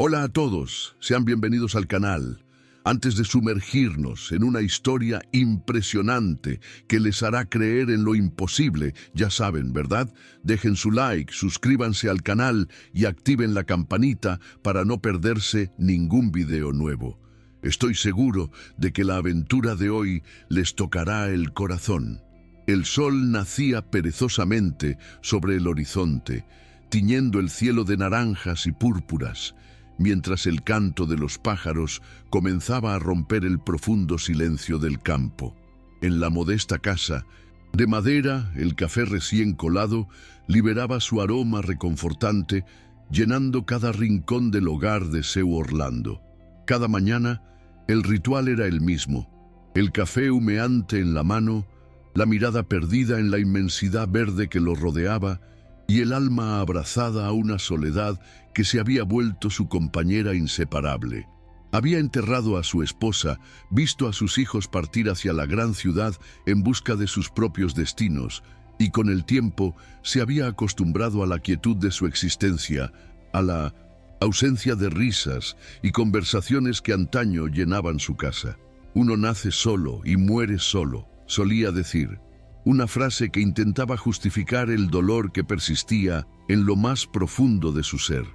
Hola a todos, sean bienvenidos al canal. Antes de sumergirnos en una historia impresionante que les hará creer en lo imposible, ya saben, ¿verdad? Dejen su like, suscríbanse al canal y activen la campanita para no perderse ningún video nuevo. Estoy seguro de que la aventura de hoy les tocará el corazón. El sol nacía perezosamente sobre el horizonte, tiñendo el cielo de naranjas y púrpuras, mientras el canto de los pájaros comenzaba a romper el profundo silencio del campo. En la modesta casa, de madera, el café recién colado liberaba su aroma reconfortante, llenando cada rincón del hogar de Seu Orlando. Cada mañana, el ritual era el mismo: el café humeante en la mano, la mirada perdida en la inmensidad verde que lo rodeaba, y el alma abrazada a una soledad que se había vuelto su compañera inseparable. Había enterrado a su esposa, visto a sus hijos partir hacia la gran ciudad en busca de sus propios destinos, y con el tiempo se había acostumbrado a la quietud de su existencia, a la ausencia de risas y conversaciones que antaño llenaban su casa. Uno nace solo y muere solo, solía decir. Una frase que intentaba justificar el dolor que persistía en lo más profundo de su ser.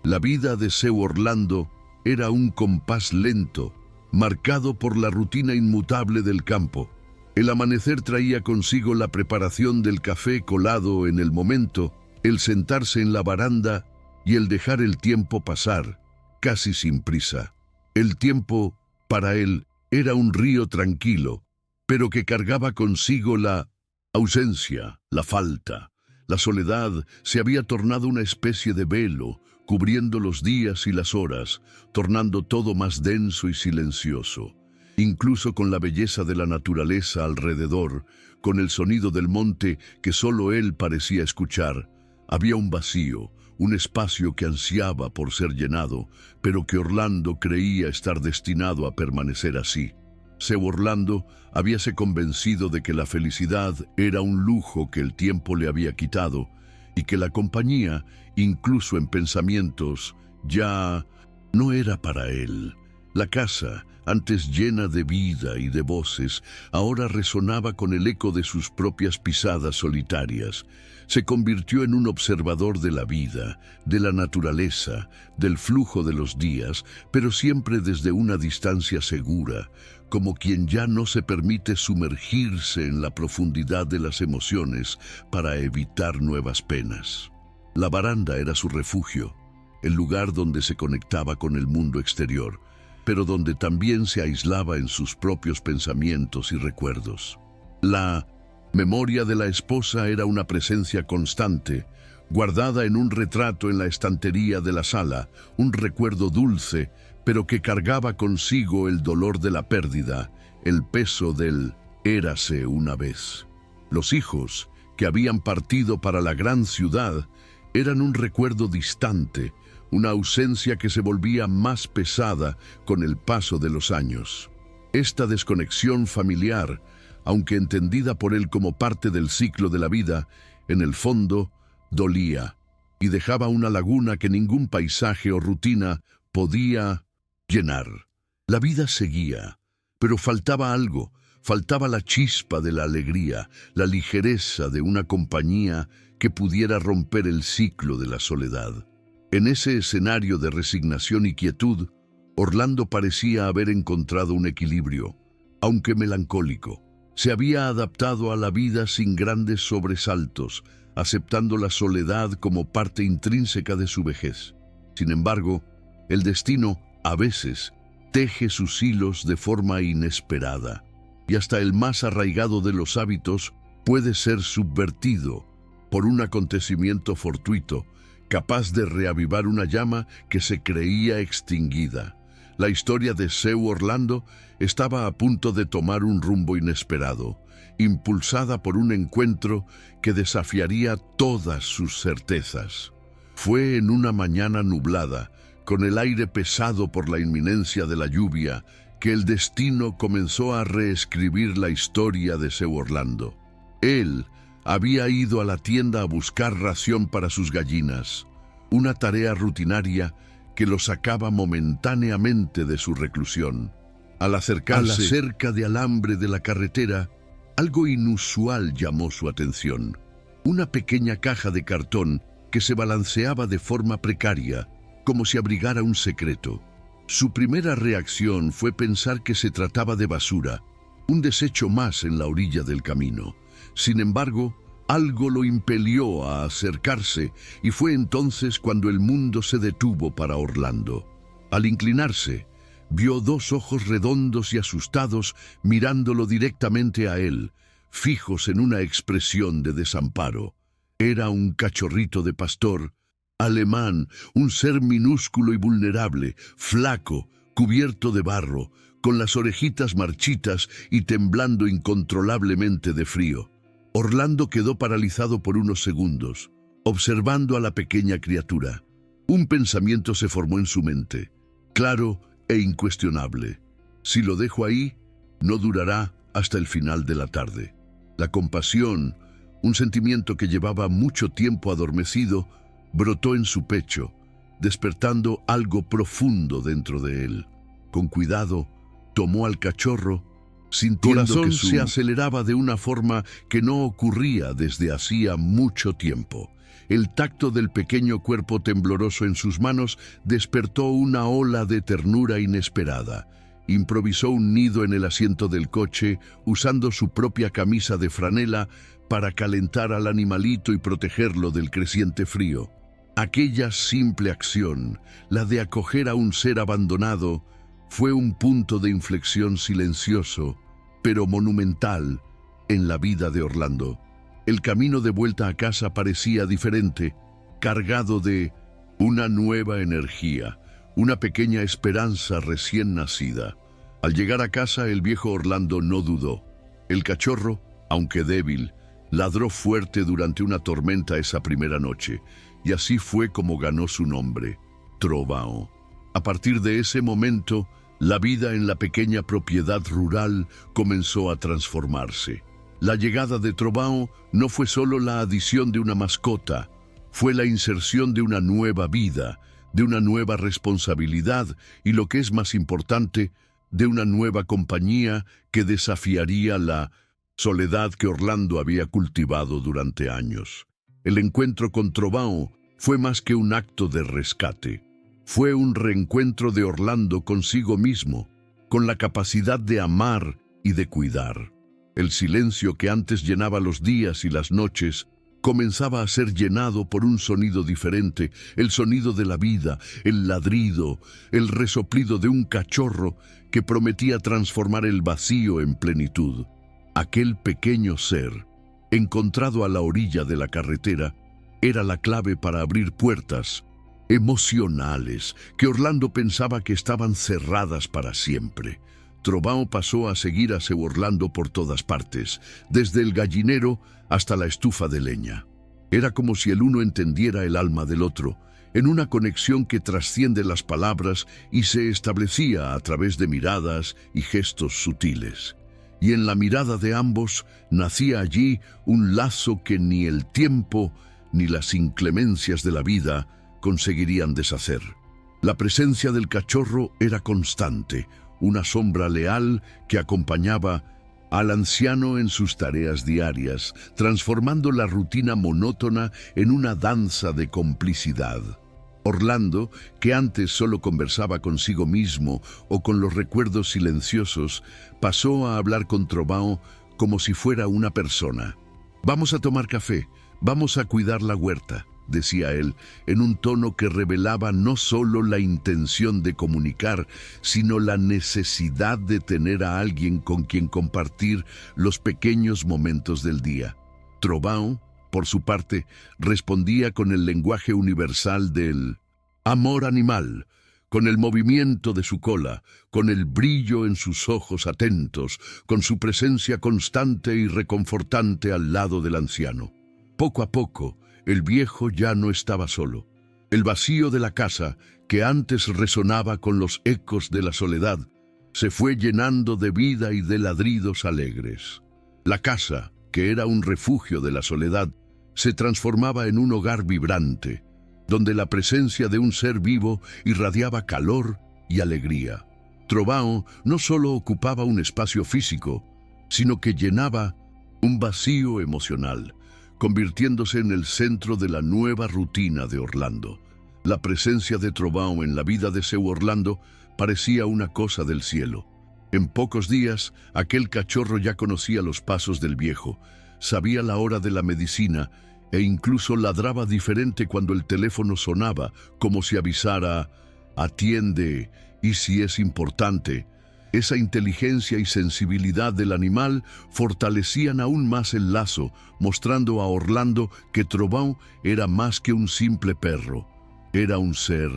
La vida de Seu Orlando era un compás lento, marcado por la rutina inmutable del campo. El amanecer traía consigo la preparación del café colado en el momento, el sentarse en la baranda y el dejar el tiempo pasar, casi sin prisa. El tiempo, para él, era un río tranquilo, pero que cargaba consigo la ausencia, la falta. La soledad se había tornado una especie de velo, cubriendo los días y las horas, tornando todo más denso y silencioso. Incluso con la belleza de la naturaleza alrededor, con el sonido del monte que solo él parecía escuchar, había un vacío, un espacio que ansiaba por ser llenado, pero que Orlando creía estar destinado a permanecer así. Seu Orlando habíase convencido de que la felicidad era un lujo que el tiempo le había quitado y que la compañía, incluso en pensamientos, ya no era para él. La casa, antes llena de vida y de voces, ahora resonaba con el eco de sus propias pisadas solitarias. Se convirtió en un observador de la vida, de la naturaleza, del flujo de los días, pero siempre desde una distancia segura, como quien ya no se permite sumergirse en la profundidad de las emociones para evitar nuevas penas. La baranda era su refugio, el lugar donde se conectaba con el mundo exterior, pero donde también se aislaba en sus propios pensamientos y recuerdos. La memoria de la esposa era una presencia constante, guardada en un retrato en la estantería de la sala, un recuerdo dulce, pero que cargaba consigo el dolor de la pérdida, el peso del érase una vez. Los hijos, que habían partido para la gran ciudad, eran un recuerdo distante, una ausencia que se volvía más pesada con el paso de los años. Esta desconexión familiar, aunque entendida por él como parte del ciclo de la vida, en el fondo dolía y dejaba una laguna que ningún paisaje o rutina podía llenar. La vida seguía, pero faltaba algo, faltaba la chispa de la alegría, la ligereza de una compañía que pudiera romper el ciclo de la soledad. En ese escenario de resignación y quietud, Orlando parecía haber encontrado un equilibrio, aunque melancólico. Se había adaptado a la vida sin grandes sobresaltos, aceptando la soledad como parte intrínseca de su vejez. Sin embargo, el destino, a veces, teje sus hilos de forma inesperada, y hasta el más arraigado de los hábitos puede ser subvertido por un acontecimiento fortuito, capaz de reavivar una llama que se creía extinguida. La historia de Seu Orlando estaba a punto de tomar un rumbo inesperado, impulsada por un encuentro que desafiaría todas sus certezas. Fue en una mañana nublada, con el aire pesado por la inminencia de la lluvia, que el destino comenzó a reescribir la historia de Seu Orlando. Él había ido a la tienda a buscar ración para sus gallinas, una tarea rutinaria que lo sacaba momentáneamente de su reclusión. Al acercarse a la cerca de alambre de la carretera, algo inusual llamó su atención. Una pequeña caja de cartón que se balanceaba de forma precaria, como si abrigara un secreto. Su primera reacción fue pensar que se trataba de basura, un desecho más en la orilla del camino. Sin embargo, algo lo impelió a acercarse y fue entonces cuando el mundo se detuvo para Orlando. Al inclinarse, vio dos ojos redondos y asustados mirándolo directamente a él, fijos en una expresión de desamparo. Era un cachorrito de pastor, alemán, un ser minúsculo y vulnerable, flaco, cubierto de barro, con las orejitas marchitas y temblando incontrolablemente de frío. Orlando quedó paralizado por unos segundos, observando a la pequeña criatura. Un pensamiento se formó en su mente, claro e incuestionable. Si lo dejo ahí, no durará hasta el final de la tarde. La compasión, un sentimiento que llevaba mucho tiempo adormecido, brotó en su pecho, despertando algo profundo dentro de él. Con cuidado, tomó al cachorro, sintiendo que se aceleraba de una forma que no ocurría desde hacía mucho tiempo. El tacto del pequeño cuerpo tembloroso en sus manos despertó una ola de ternura inesperada. Improvisó un nido en el asiento del coche, usando su propia camisa de franela para calentar al animalito y protegerlo del creciente frío. Aquella simple acción, la de acoger a un ser abandonado, fue un punto de inflexión silencioso, pero monumental, en la vida de Orlando. El camino de vuelta a casa parecía diferente, cargado de una nueva energía, una pequeña esperanza recién nacida. Al llegar a casa, el viejo Orlando no dudó. El cachorro, aunque débil, ladró fuerte durante una tormenta esa primera noche, y así fue como ganó su nombre, Trovão. A partir de ese momento, la vida en la pequeña propiedad rural comenzó a transformarse. La llegada de Trovão no fue solo la adición de una mascota, fue la inserción de una nueva vida, de una nueva responsabilidad y, lo que es más importante, de una nueva compañía que desafiaría la soledad que Orlando había cultivado durante años. El encuentro con Trovão fue más que un acto de rescate. Fue un reencuentro de Orlando consigo mismo, con la capacidad de amar y de cuidar. El silencio que antes llenaba los días y las noches comenzaba a ser llenado por un sonido diferente, el sonido de la vida, el ladrido, el resoplido de un cachorro que prometía transformar el vacío en plenitud. Aquel pequeño ser, encontrado a la orilla de la carretera, era la clave para abrir puertas emocionales que Orlando pensaba que estaban cerradas para siempre. Trovão pasó a seguir a seu Orlando por todas partes, desde el gallinero hasta la estufa de leña. Era como si el uno entendiera el alma del otro, en una conexión que trasciende las palabras y se establecía a través de miradas y gestos sutiles. Y en la mirada de ambos nacía allí un lazo que ni el tiempo ni las inclemencias de la vida conseguirían deshacer. La presencia del cachorro era constante, una sombra leal que acompañaba al anciano en sus tareas diarias, transformando la rutina monótona en una danza de complicidad. Orlando, que antes solo conversaba consigo mismo o con los recuerdos silenciosos, pasó a hablar con Trovão como si fuera una persona. «Vamos a tomar café, vamos a cuidar la huerta», decía él, en un tono que revelaba no solo la intención de comunicar, sino la necesidad de tener a alguien con quien compartir los pequeños momentos del día. Trovão, por su parte, respondía con el lenguaje universal del amor animal, con el movimiento de su cola, con el brillo en sus ojos atentos, con su presencia constante y reconfortante al lado del anciano. Poco a poco, el viejo ya no estaba solo. El vacío de la casa, que antes resonaba con los ecos de la soledad, se fue llenando de vida y de ladridos alegres. La casa, que era un refugio de la soledad, se transformaba en un hogar vibrante, donde la presencia de un ser vivo irradiaba calor y alegría. Trovão no solo ocupaba un espacio físico, sino que llenaba un vacío emocional, convirtiéndose en el centro de la nueva rutina de Orlando. La presencia de Trovão en la vida de seu Orlando parecía una cosa del cielo. En pocos días, aquel cachorro ya conocía los pasos del viejo, sabía la hora de la medicina e incluso ladraba diferente cuando el teléfono sonaba, como si avisara «atiende» y si es importante. Esa inteligencia y sensibilidad del animal fortalecían aún más el lazo, mostrando a Orlando que Trovão era más que un simple perro. Era un ser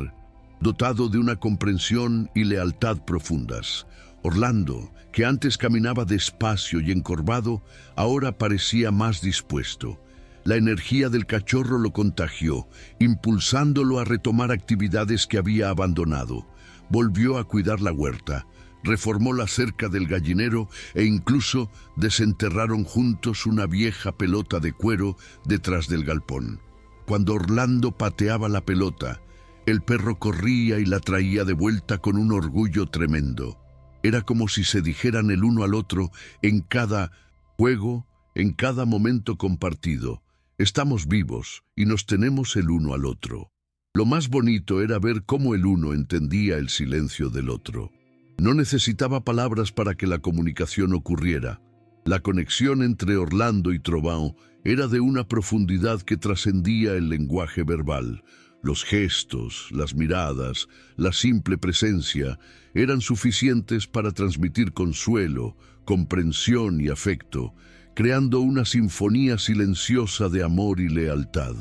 dotado de una comprensión y lealtad profundas. Orlando, que antes caminaba despacio y encorvado, ahora parecía más dispuesto. La energía del cachorro lo contagió, impulsándolo a retomar actividades que había abandonado. Volvió a cuidar la huerta, reformó la cerca del gallinero e incluso desenterraron juntos una vieja pelota de cuero detrás del galpón. Cuando Orlando pateaba la pelota, el perro corría y la traía de vuelta con un orgullo tremendo. Era como si se dijeran el uno al otro en cada juego, en cada momento compartido: estamos vivos y nos tenemos el uno al otro. Lo más bonito era ver cómo el uno entendía el silencio del otro. No necesitaba palabras para que la comunicación ocurriera. La conexión entre Orlando y Trovão era de una profundidad que trascendía el lenguaje verbal. Los gestos, las miradas, la simple presencia eran suficientes para transmitir consuelo, comprensión y afecto, creando una sinfonía silenciosa de amor y lealtad.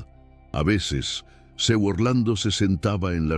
A veces, seu Orlando se sentaba en la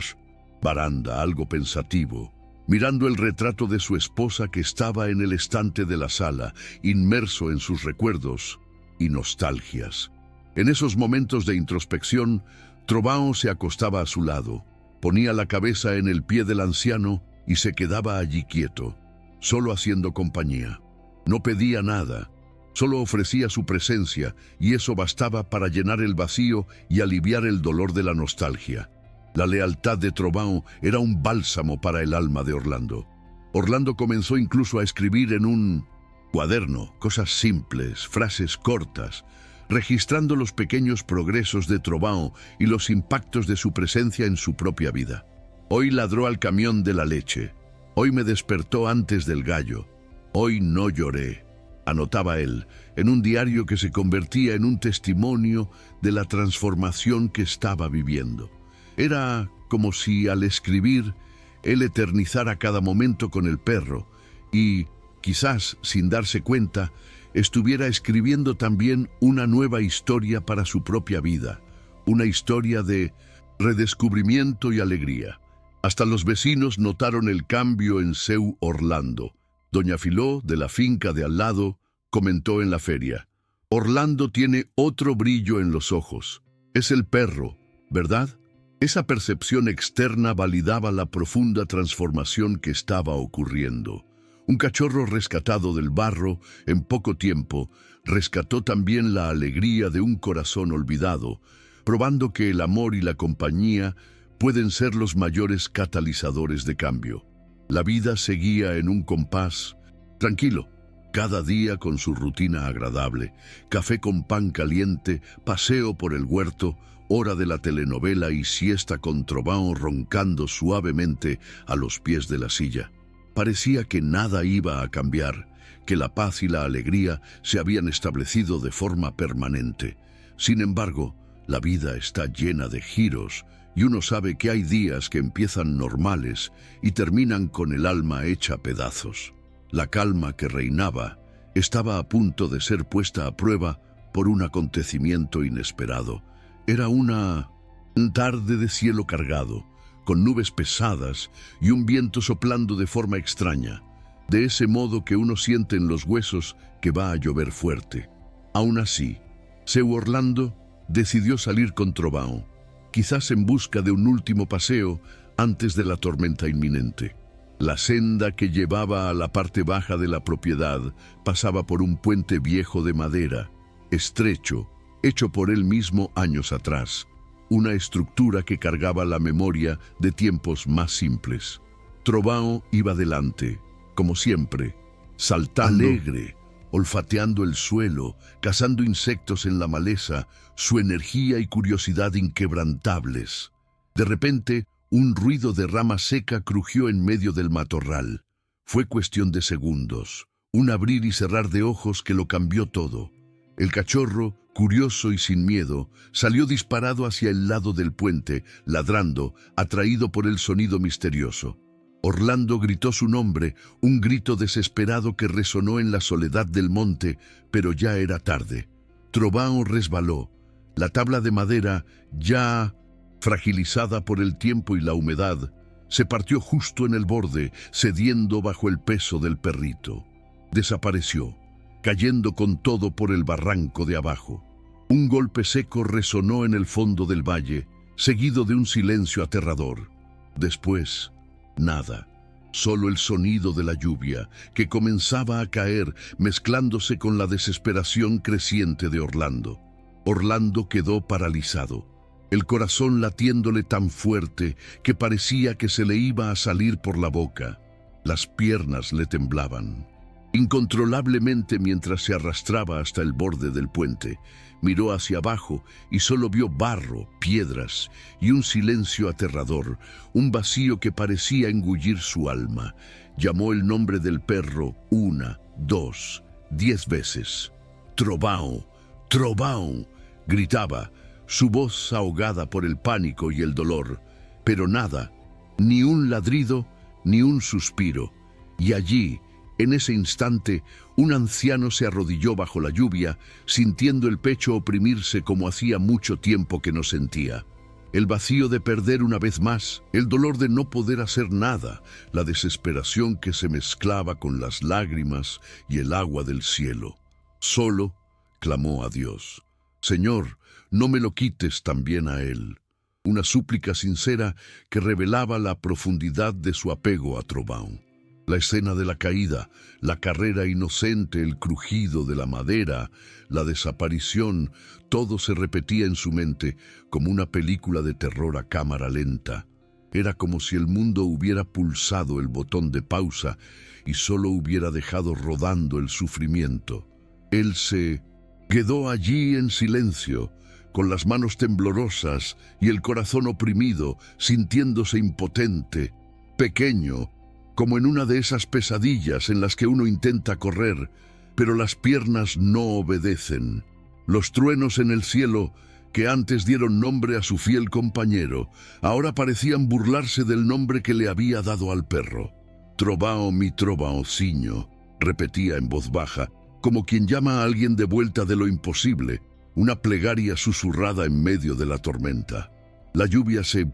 baranda, algo pensativo, mirando el retrato de su esposa que estaba en el estante de la sala, inmerso en sus recuerdos y nostalgias. En esos momentos de introspección, Trovão se acostaba a su lado, ponía la cabeza en el pie del anciano y se quedaba allí quieto, solo haciendo compañía. No pedía nada, solo ofrecía su presencia, y eso bastaba para llenar el vacío y aliviar el dolor de la nostalgia. La lealtad de Trovão era un bálsamo para el alma de Orlando. Orlando comenzó incluso a escribir en un cuaderno cosas simples, frases cortas, registrando los pequeños progresos de Trovão y los impactos de su presencia en su propia vida. Hoy ladró al camión de la leche. Hoy me despertó antes del gallo. Hoy no lloré, anotaba él, en un diario que se convertía en un testimonio de la transformación que estaba viviendo. Era como si al escribir, él eternizara cada momento con el perro y, quizás sin darse cuenta, estuviera escribiendo también una nueva historia para su propia vida, una historia de redescubrimiento y alegría. Hasta los vecinos notaron el cambio en seu Orlando. Doña Filó, de la finca de al lado, comentó en la feria: Orlando tiene otro brillo en los ojos. Es el perro, ¿verdad? Esa percepción externa validaba la profunda transformación que estaba ocurriendo. Un cachorro rescatado del barro, en poco tiempo, rescató también la alegría de un corazón olvidado, probando que el amor y la compañía pueden ser los mayores catalizadores de cambio. La vida seguía en un compás tranquilo, cada día con su rutina agradable: café con pan caliente, paseo por el huerto, hora de la telenovela y siesta con Trovão roncando suavemente a los pies de la silla. Parecía que nada iba a cambiar, que la paz y la alegría se habían establecido de forma permanente. Sin embargo, la vida está llena de giros y uno sabe que hay días que empiezan normales y terminan con el alma hecha pedazos. La calma que reinaba estaba a punto de ser puesta a prueba por un acontecimiento inesperado. Era una tarde de cielo cargado, con nubes pesadas y un viento soplando de forma extraña, de ese modo que uno siente en los huesos que va a llover fuerte. Aún así, seu Orlando decidió salir con Trovão, quizás en busca de un último paseo antes de la tormenta inminente. La senda que llevaba a la parte baja de la propiedad pasaba por un puente viejo de madera, estrecho, hecho por él mismo años atrás. una estructura que cargaba la memoria de tiempos más simples. Trovão iba delante, como siempre, saltando, alegre, olfateando el suelo, cazando insectos en la maleza, su energía y curiosidad inquebrantables. De repente, un ruido de rama seca crujió en medio del matorral. Fue cuestión de segundos, un abrir y cerrar de ojos que lo cambió todo. El cachorro, curioso y sin miedo, salió disparado hacia el lado del puente, ladrando, atraído por el sonido misterioso. Orlando gritó su nombre, un grito desesperado que resonó en la soledad del monte, pero ya era tarde. Trovão resbaló. La tabla de madera, ya fragilizada por el tiempo y la humedad, se partió justo en el borde, cediendo bajo el peso del perrito. Desapareció, cayendo con todo por el barranco de abajo. Un golpe seco resonó en el fondo del valle, seguido de un silencio aterrador. Después, nada, solo el sonido de la lluvia, que comenzaba a caer, mezclándose con la desesperación creciente de Orlando. Orlando quedó paralizado, el corazón latiéndole tan fuerte que parecía que se le iba a salir por la boca. Las piernas le temblaban. Incontrolablemente, mientras se arrastraba hasta el borde del puente, miró hacia abajo y solo vio barro, piedras y un silencio aterrador, un vacío que parecía engullir su alma. Llamó el nombre del perro 1, 2, 10 veces. «Trovão, Trovão», gritaba, su voz ahogada por el pánico y el dolor, pero nada, ni un ladrido, ni un suspiro. Y allí, en ese instante, un anciano se arrodilló bajo la lluvia, sintiendo el pecho oprimirse como hacía mucho tiempo que no sentía. El vacío de perder una vez más, el dolor de no poder hacer nada, la desesperación que se mezclaba con las lágrimas y el agua del cielo. Solo clamó a Dios: «Señor, no me lo quites también a él». Una súplica sincera que revelaba la profundidad de su apego a Trovão. La escena de la caída, la carrera inocente, el crujido de la madera, la desaparición, todo se repetía en su mente como una película de terror a cámara lenta. Era como si el mundo hubiera pulsado el botón de pausa y solo hubiera dejado rodando el sufrimiento. Él se quedó allí en silencio, con las manos temblorosas y el corazón oprimido, sintiéndose impotente, pequeño, como en una de esas pesadillas en las que uno intenta correr, pero las piernas no obedecen. Los truenos en el cielo, que antes dieron nombre a su fiel compañero, ahora parecían burlarse del nombre que le había dado al perro. «Trovão, mi Trovãozinho», repetía en voz baja, como quien llama a alguien de vuelta de lo imposible, una plegaria susurrada en medio de la tormenta. La lluvia se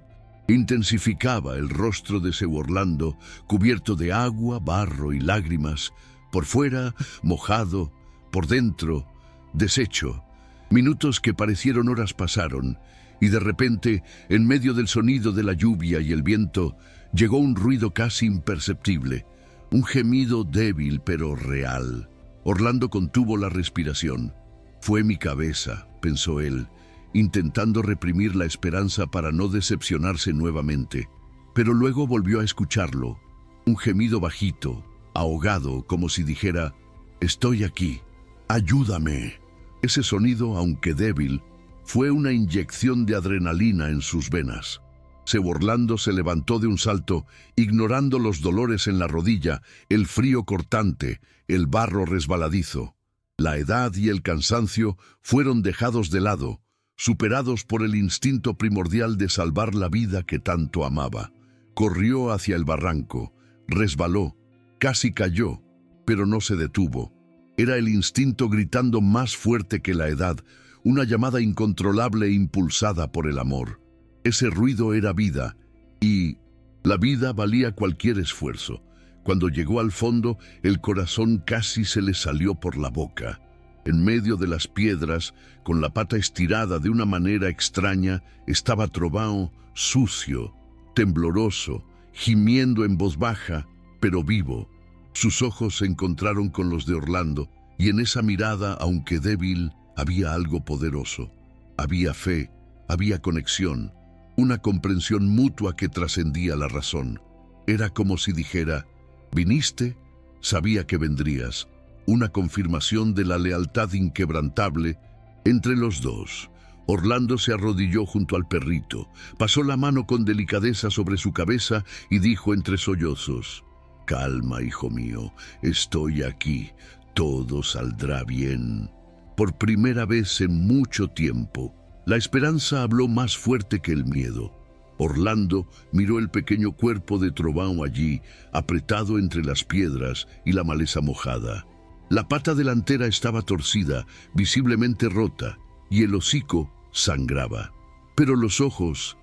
intensificaba, el rostro de seu Orlando, cubierto de agua, barro y lágrimas, por fuera, mojado, por dentro, deshecho. Minutos que parecieron horas pasaron, y de repente, en medio del sonido de la lluvia y el viento, llegó un ruido casi imperceptible, un gemido débil pero real. Orlando contuvo la respiración. «Fue mi cabeza», pensó él, intentando reprimir la esperanza para no decepcionarse nuevamente. Pero luego volvió a escucharlo, un gemido bajito, ahogado, como si dijera: «Estoy aquí, ayúdame». Ese sonido, aunque débil, fue una inyección de adrenalina en sus venas. Seu Orlando se levantó de un salto, ignorando los dolores en la rodilla, el frío cortante, el barro resbaladizo. La edad y el cansancio fueron dejados de lado, superados por el instinto primordial de salvar la vida que tanto amaba. Corrió hacia el barranco, resbaló, casi cayó, pero no se detuvo. Era el instinto gritando más fuerte que la edad, una llamada incontrolable e impulsada por el amor. Ese ruido era vida, y la vida valía cualquier esfuerzo. Cuando llegó al fondo, el corazón casi se le salió por la boca. En medio de las piedras, con la pata estirada de una manera extraña, estaba Trovão, sucio, tembloroso, gimiendo en voz baja, pero vivo. Sus ojos se encontraron con los de Orlando, y en esa mirada, aunque débil, había algo poderoso. Había fe, Había conexión, una comprensión mutua que trascendía la razón. Era como si dijera: «Viniste, sabía que vendrías», una confirmación de la lealtad inquebrantable entre los dos. Orlando se arrodilló junto al perrito, pasó la mano con delicadeza sobre su cabeza y dijo entre sollozos: «Calma, hijo mío, estoy aquí, todo saldrá bien». Por primera vez en mucho tiempo, la esperanza habló más fuerte que el miedo. Orlando miró el pequeño cuerpo de Trovão allí, apretado entre las piedras y la maleza mojada. La pata delantera estaba torcida, visiblemente rota, y el hocico sangraba. Pero los ojos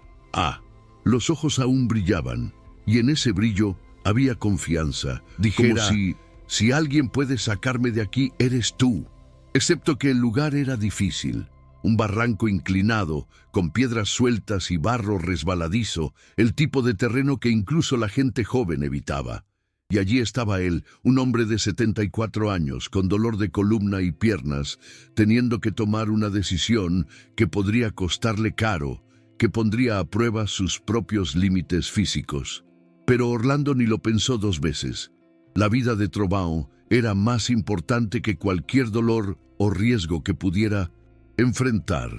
los ojos aún brillaban, y en ese brillo había confianza. Dijera, como si alguien puede sacarme de aquí, eres tú. Excepto que el lugar era difícil. Un barranco inclinado, con piedras sueltas y barro resbaladizo, el tipo de terreno que incluso la gente joven evitaba. Y allí estaba él, un hombre de 74 años, con dolor de columna y piernas, teniendo que tomar una decisión que podría costarle caro, que pondría a prueba sus propios límites físicos. Pero Orlando ni lo pensó dos veces. La vida de Trovão era más importante que cualquier dolor o riesgo que pudiera enfrentar.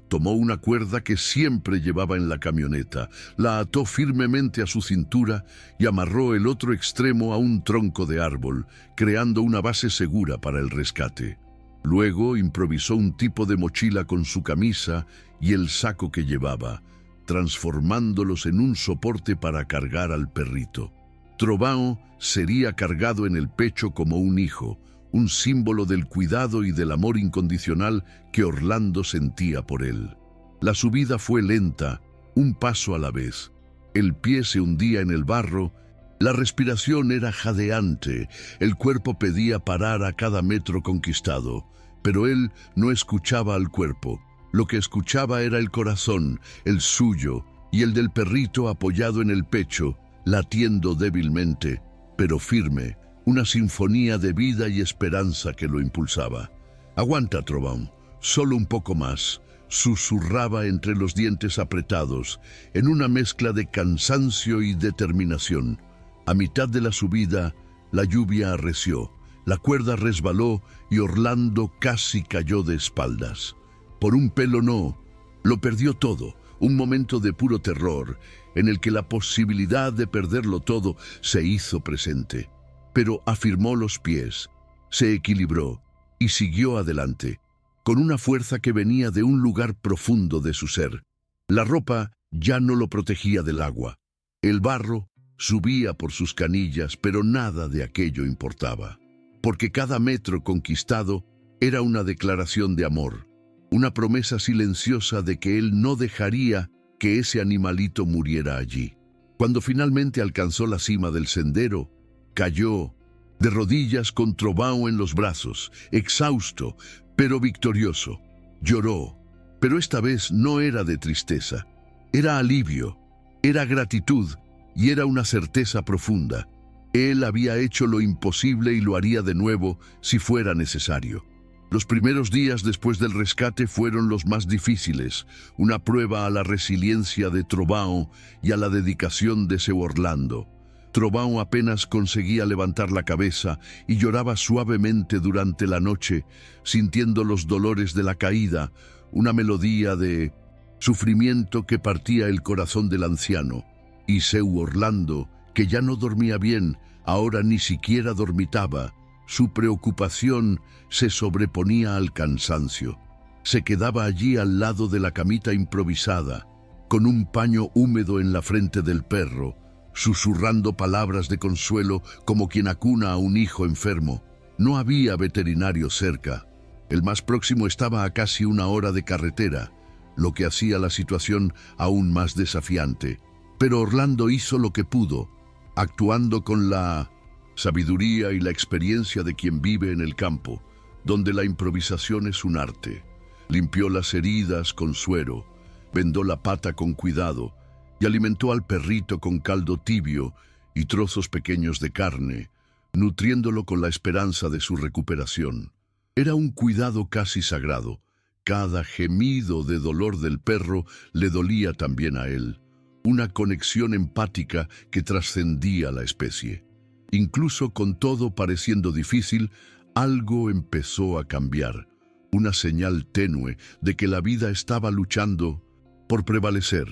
Tomó una cuerda que siempre llevaba en la camioneta, la ató firmemente a su cintura y amarró el otro extremo a un tronco de árbol, creando una base segura para el rescate. Luego improvisó un tipo de mochila con su camisa y el saco que llevaba, transformándolos en un soporte para cargar al perrito. Trovão sería cargado en el pecho como un hijo, un símbolo del cuidado y del amor incondicional que Orlando sentía por él. La subida fue lenta, un paso a la vez. El pie se hundía en el barro, la respiración era jadeante, el cuerpo pedía parar a cada metro conquistado, pero él no escuchaba al cuerpo. Lo que escuchaba era el corazón, el suyo y el del perrito apoyado en el pecho, latiendo débilmente, pero firme, una sinfonía de vida y esperanza que lo impulsaba. «Aguanta, Trovão, solo un poco más», susurraba entre los dientes apretados, en una mezcla de cansancio y determinación. A mitad de la subida, la lluvia arreció, la cuerda resbaló y Orlando casi cayó de espaldas. Por un pelo no, lo perdió todo, un momento de puro terror, en el que la posibilidad de perderlo todo se hizo presente. Pero afirmó los pies, se equilibró y siguió adelante, con una fuerza que venía de un lugar profundo de su ser. La ropa ya no lo protegía del agua. El barro subía por sus canillas, pero nada de aquello importaba, porque cada metro conquistado era una declaración de amor, una promesa silenciosa de que él no dejaría que ese animalito muriera allí. Cuando finalmente alcanzó la cima del sendero, cayó de rodillas con Trovão en los brazos, exhausto, pero victorioso. Lloró, pero esta vez no era de tristeza. Era alivio, era gratitud y era una certeza profunda. Él había hecho lo imposible y lo haría de nuevo si fuera necesario. Los primeros días después del rescate fueron los más difíciles, una prueba a la resiliencia de Trovão y a la dedicación de seu Orlando. Trovão apenas conseguía levantar la cabeza y lloraba suavemente durante la noche, sintiendo los dolores de la caída, una melodía de sufrimiento que partía el corazón del anciano. Y seu Orlando, que ya no dormía bien, ahora ni siquiera dormitaba. Su preocupación se sobreponía al cansancio. Se quedaba allí al lado de la camita improvisada, con un paño húmedo en la frente del perro, susurrando palabras de consuelo como quien acuna a un hijo enfermo. No había veterinario cerca. El más próximo estaba a casi 1 hora de carretera, lo que hacía la situación aún más desafiante. Pero Orlando hizo lo que pudo, actuando con la sabiduría y la experiencia de quien vive en el campo, donde la improvisación es un arte. Limpió las heridas con suero, vendó la pata con cuidado y alimentó al perrito con caldo tibio y trozos pequeños de carne, nutriéndolo con la esperanza de su recuperación. Era un cuidado casi sagrado, Cada gemido de dolor del perro le dolía también a él. Una conexión empática que trascendía la especie. Incluso con todo pareciendo difícil, algo empezó a cambiar. Una señal tenue de que la vida estaba luchando por prevalecer.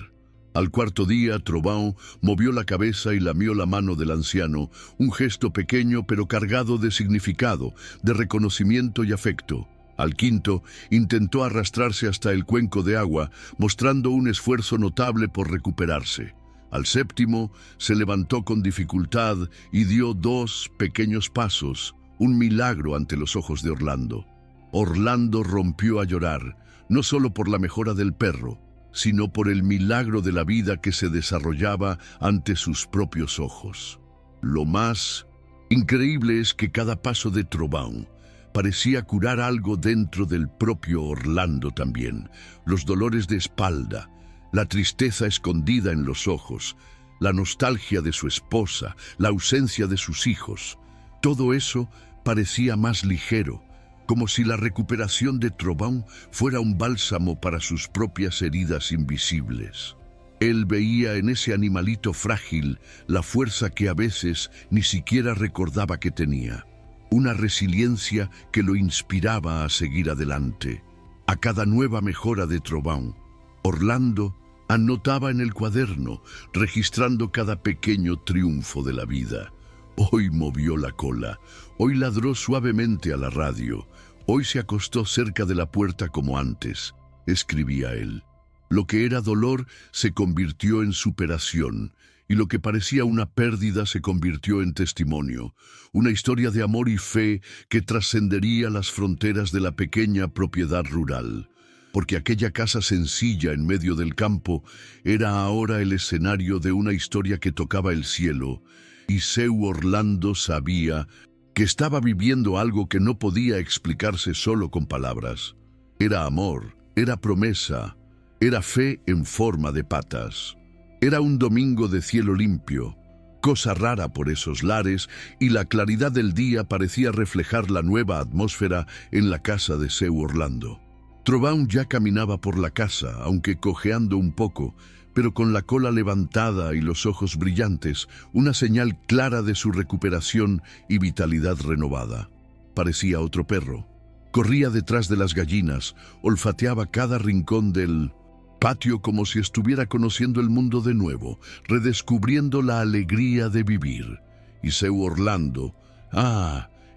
Al cuarto día, Trovão movió la cabeza y lamió la mano del anciano, un gesto pequeño pero cargado de significado, de reconocimiento y afecto. Al quinto, intentó arrastrarse hasta el cuenco de agua, mostrando un esfuerzo notable por recuperarse. Al séptimo, se levantó con dificultad y dio 2 pequeños pasos, un milagro ante los ojos de Orlando. Orlando rompió a llorar, no solo por la mejora del perro, sino por el milagro de la vida que se desarrollaba ante sus propios ojos. Lo más increíble es que cada paso de Trovão parecía curar algo dentro del propio Orlando también. Los dolores de espalda, la tristeza escondida en los ojos, la nostalgia de su esposa, la ausencia de sus hijos. Todo eso parecía más ligero, como si la recuperación de Trovão fuera un bálsamo para sus propias heridas invisibles. Él veía en ese animalito frágil la fuerza que a veces ni siquiera recordaba que tenía. Una resiliencia que lo inspiraba a seguir adelante. A cada nueva mejora de Trovão, Orlando anotaba en el cuaderno, registrando cada pequeño triunfo de la vida. Hoy movió la cola, hoy ladró suavemente a la radio, hoy se acostó cerca de la puerta como antes, escribía él. Lo que era dolor se convirtió en superación, y lo que parecía una pérdida se convirtió en testimonio, una historia de amor y fe que trascendería las fronteras de la pequeña propiedad rural, porque aquella casa sencilla en medio del campo era ahora el escenario de una historia que tocaba el cielo, y seu Orlando sabía que estaba viviendo algo que no podía explicarse solo con palabras. Era amor, era promesa, era fe en forma de patas. Era un domingo de cielo limpio, cosa rara por esos lares, y la claridad del día parecía reflejar la nueva atmósfera en la casa de seu Orlando. Trovão ya caminaba por la casa, aunque cojeando un poco, pero con la cola levantada y los ojos brillantes, una señal clara de su recuperación y vitalidad renovada. Parecía otro perro. Corría detrás de las gallinas, olfateaba cada rincón del patio como si estuviera conociendo el mundo de nuevo, redescubriendo la alegría de vivir. Y seu Orlando,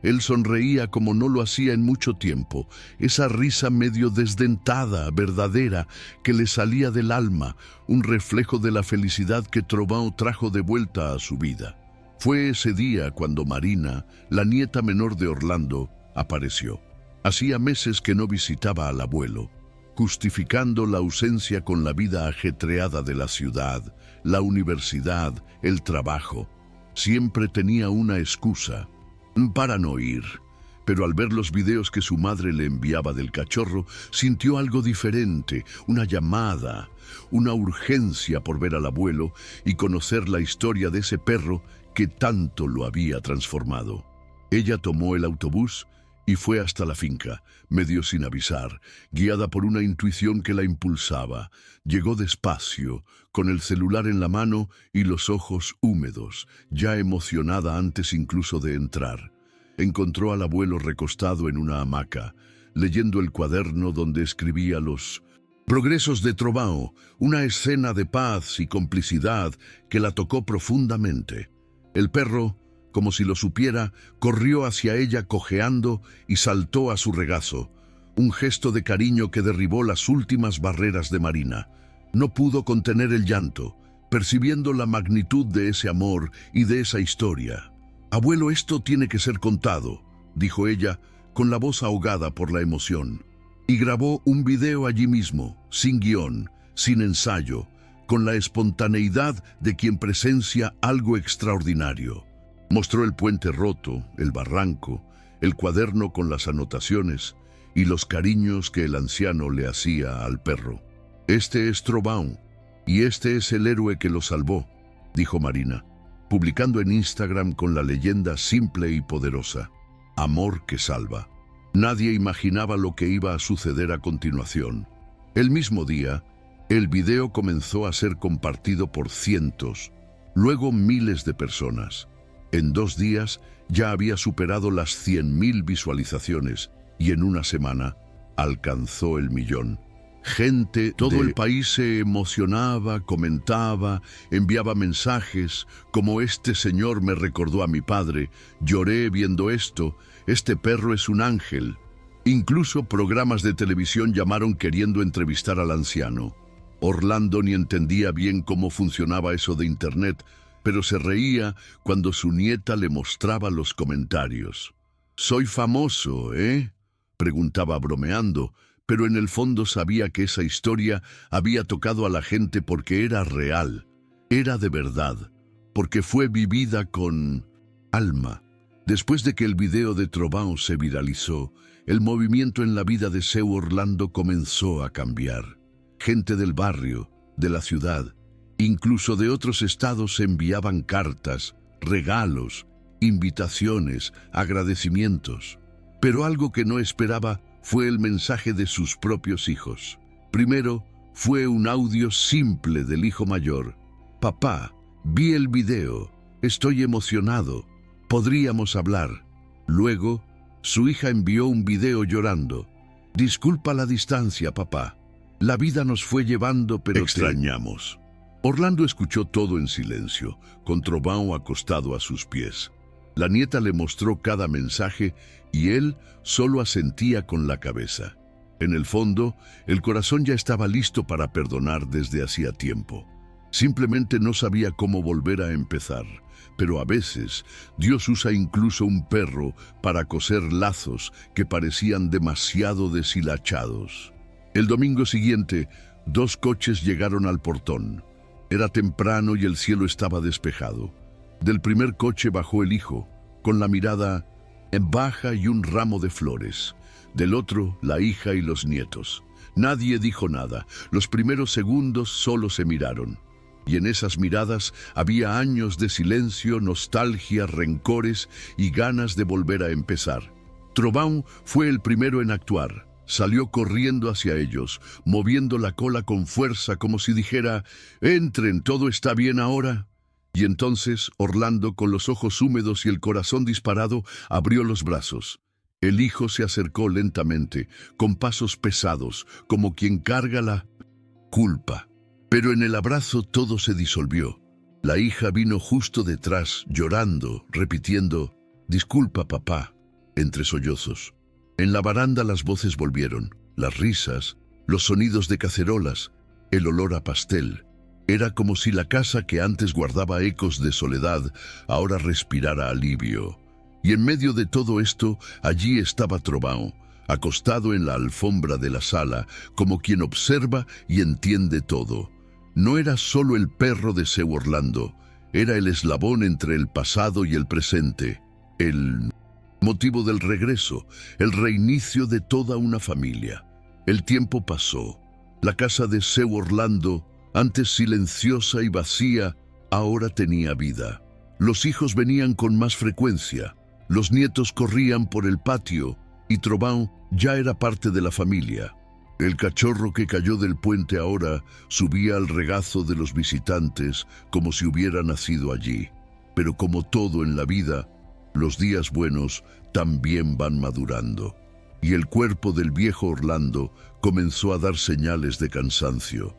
él sonreía como no lo hacía en mucho tiempo, esa risa medio desdentada, verdadera, que le salía del alma, un reflejo de la felicidad que Trovão trajo de vuelta a su vida. Fue ese día cuando Marina, la nieta menor de Orlando, apareció. Hacía meses que no visitaba al abuelo, justificando la ausencia con la vida ajetreada de la ciudad, la universidad, el trabajo. Siempre tenía una excusa para no ir, pero al ver los videos que su madre le enviaba del cachorro, sintió algo diferente, una llamada, una urgencia por ver al abuelo y conocer la historia de ese perro que tanto lo había transformado. Ella tomó el autobús y fue hasta la finca, medio sin avisar, guiada por una intuición que la impulsaba. Llegó despacio, con el celular en la mano y los ojos húmedos, ya emocionada antes incluso de entrar. Encontró al abuelo recostado en una hamaca, leyendo el cuaderno donde escribía los progresos de Trovão, una escena de paz y complicidad que la tocó profundamente. El perro, como si lo supiera, corrió hacia ella cojeando y saltó a su regazo, un gesto de cariño que derribó las últimas barreras de Marina. No pudo contener el llanto, percibiendo la magnitud de ese amor y de esa historia. «Abuelo, esto tiene que ser contado», dijo ella, con la voz ahogada por la emoción. Y grabó un video allí mismo, sin guión, sin ensayo, con la espontaneidad de quien presencia algo extraordinario. Mostró el puente roto, el barranco, el cuaderno con las anotaciones y los cariños que el anciano le hacía al perro. «Este es Trovão, y este es el héroe que lo salvó», dijo Marina, publicando en Instagram con la leyenda simple y poderosa: «Amor que salva». Nadie imaginaba lo que iba a suceder a continuación. El mismo día, el video comenzó a ser compartido por cientos, luego miles de personas. En 2 días ya había superado las 100.000 visualizaciones y en una semana alcanzó el 1.000.000. Todo el país se emocionaba, comentaba, enviaba mensajes, como este señor me recordó a mi padre, lloré viendo esto, este perro es un ángel. Incluso programas de televisión llamaron queriendo entrevistar al anciano. Orlando ni entendía bien cómo funcionaba eso de internet, pero se reía cuando su nieta le mostraba los comentarios. «Soy famoso, ¿eh?», preguntaba bromeando, pero en el fondo sabía que esa historia había tocado a la gente porque era real, era de verdad, porque fue vivida con alma. Después de que el video de Trovão se viralizó, el movimiento en la vida de Seu Orlando comenzó a cambiar. Gente del barrio, de la ciudad, incluso de otros estados enviaban cartas, regalos, invitaciones, agradecimientos. Pero algo que no esperaba fue el mensaje de sus propios hijos. Primero, fue un audio simple del hijo mayor. «Papá, vi el video, estoy emocionado, podríamos hablar». Luego, su hija envió un video llorando. «Disculpa la distancia, papá. La vida nos fue llevando, pero extrañamos». Orlando escuchó todo en silencio, con Trovão acostado a sus pies. La nieta le mostró cada mensaje y él solo asentía con la cabeza. En el fondo, el corazón ya estaba listo para perdonar desde hacía tiempo. Simplemente no sabía cómo volver a empezar. Pero a veces, Dios usa incluso un perro para coser lazos que parecían demasiado deshilachados. El domingo siguiente, 2 coches llegaron al portón. Era temprano y el cielo estaba despejado. Del primer coche bajó el hijo, con la mirada en baja y un ramo de flores. Del otro, la hija y los nietos. Nadie dijo nada. Los primeros segundos solo se miraron. Y en esas miradas había años de silencio, nostalgia, rencores y ganas de volver a empezar. Trovão fue el primero en actuar. Salió corriendo hacia ellos, moviendo la cola con fuerza como si dijera, «Entren, ¿todo está bien ahora?». Y entonces Orlando, con los ojos húmedos y el corazón disparado, abrió los brazos. El hijo se acercó lentamente, con pasos pesados, como quien carga la culpa. Pero en el abrazo todo se disolvió. La hija vino justo detrás, llorando, repitiendo, «Disculpa, papá», entre sollozos. En la baranda las voces volvieron, las risas, los sonidos de cacerolas, el olor a pastel. Era como si la casa que antes guardaba ecos de soledad ahora respirara alivio. Y en medio de todo esto, allí estaba Trovão, acostado en la alfombra de la sala, como quien observa y entiende todo. No era solo el perro de Seu Orlando, era el eslabón entre el pasado y el presente, el motivo del regreso, el reinicio de toda una familia. El tiempo pasó. La casa de Seu Orlando, antes silenciosa y vacía, ahora tenía vida. Los hijos venían con más frecuencia, los nietos corrían por el patio y Trovão ya era parte de la familia. El cachorro que cayó del puente ahora subía al regazo de los visitantes como si hubiera nacido allí. Pero como todo en la vida, los días buenos también van madurando. Y el cuerpo del viejo Orlando comenzó a dar señales de cansancio.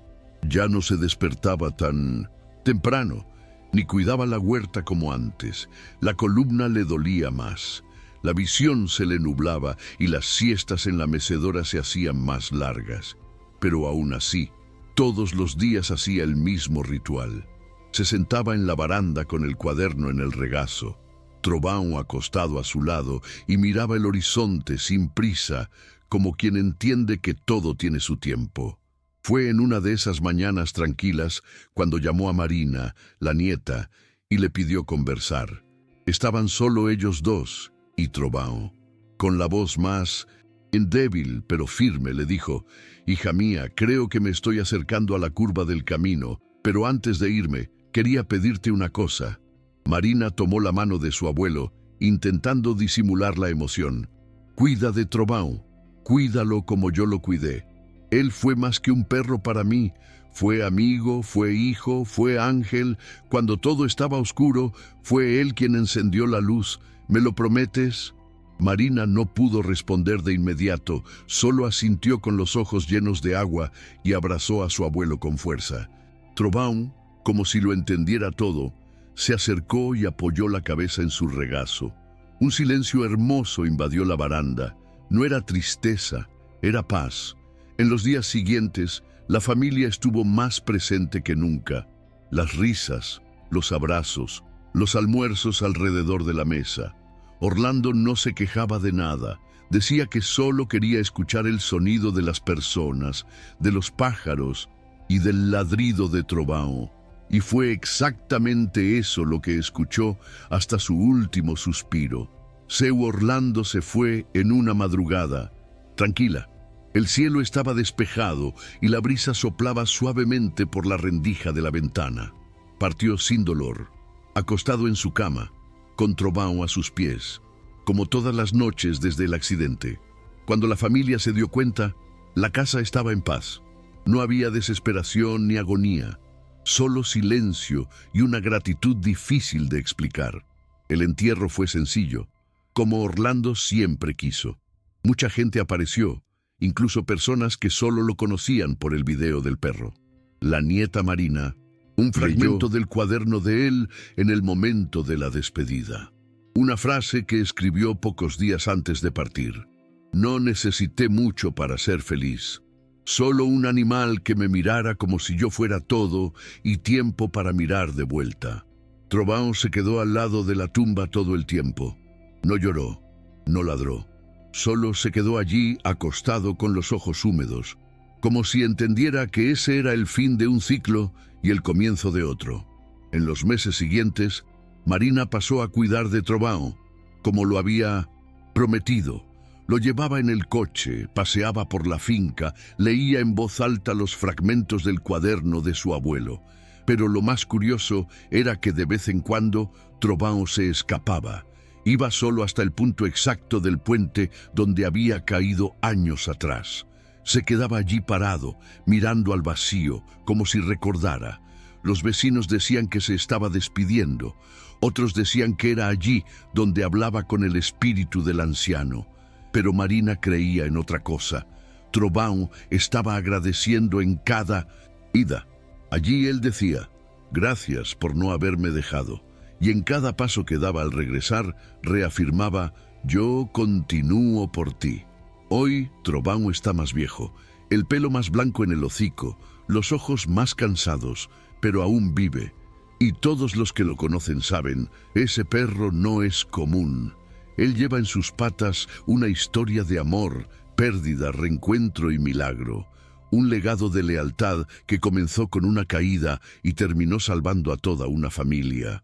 Ya no se despertaba tan temprano, ni cuidaba la huerta como antes. La columna le dolía más. La visión se le nublaba y las siestas en la mecedora se hacían más largas. Pero aún así, todos los días hacía el mismo ritual. Se sentaba en la baranda con el cuaderno en el regazo, Trovão acostado a su lado, y miraba el horizonte sin prisa, como quien entiende que todo tiene su tiempo. Fue en una de esas mañanas tranquilas cuando llamó a Marina, la nieta, y le pidió conversar. Estaban solo ellos dos y Trovão. Con la voz más débil pero firme le dijo, «Hija mía, creo que me estoy acercando a la curva del camino, pero antes de irme, quería pedirte una cosa». Marina tomó la mano de su abuelo, intentando disimular la emoción. Cuida de Trovão, cuídalo como yo lo cuidé. Él fue más que un perro para mí, fue amigo, fue hijo, fue ángel. Cuando todo estaba oscuro, fue él quien encendió la luz. ¿Me lo prometes? Marina no pudo responder de inmediato, solo asintió con los ojos llenos de agua y abrazó a su abuelo con fuerza. Trovão, como si lo entendiera todo, se acercó y apoyó la cabeza en su regazo. Un silencio hermoso invadió la baranda. No era tristeza, era paz. En los días siguientes, la familia estuvo más presente que nunca. Las risas, los abrazos, los almuerzos alrededor de la mesa. Orlando no se quejaba de nada. Decía que solo quería escuchar el sonido de las personas, de los pájaros y del ladrido de Trovão. Y fue exactamente eso lo que escuchó hasta su último suspiro. Seu Orlando se fue en una madrugada. Tranquila. El cielo estaba despejado y la brisa soplaba suavemente por la rendija de la ventana. Partió sin dolor, acostado en su cama, con Trovão a sus pies, como todas las noches desde el accidente. Cuando la familia se dio cuenta, la casa estaba en paz. No había desesperación ni agonía, solo silencio y una gratitud difícil de explicar. El entierro fue sencillo, como Orlando siempre quiso. Mucha gente apareció, incluso personas que solo lo conocían por el video del perro. La nieta Marina, un fragmento del cuaderno de él en el momento de la despedida. Una frase que escribió pocos días antes de partir. No necesité mucho para ser feliz. Solo un animal que me mirara como si yo fuera todo y tiempo para mirar de vuelta. Trovão se quedó al lado de la tumba todo el tiempo. No lloró, no ladró. Solo se quedó allí acostado con los ojos húmedos, como si entendiera que ese era el fin de un ciclo y el comienzo de otro. En los meses siguientes, Marina pasó a cuidar de Trovão, como lo había prometido. Lo llevaba en el coche, paseaba por la finca, leía en voz alta los fragmentos del cuaderno de su abuelo. Pero lo más curioso era que de vez en cuando Trovão se escapaba. Iba solo hasta el punto exacto del puente donde había caído años atrás. Se quedaba allí parado, mirando al vacío, como si recordara. Los vecinos decían que se estaba despidiendo. Otros decían que era allí donde hablaba con el espíritu del anciano. Pero Marina creía en otra cosa. Trovão estaba agradeciendo en cada ida. Allí él decía, gracias por no haberme dejado. Y en cada paso que daba al regresar, reafirmaba, yo continúo por ti. Hoy Trovão está más viejo, el pelo más blanco en el hocico, los ojos más cansados, pero aún vive. Y todos los que lo conocen saben, ese perro no es común. Él lleva en sus patas una historia de amor, pérdida, reencuentro y milagro. Un legado de lealtad que comenzó con una caída y terminó salvando a toda una familia.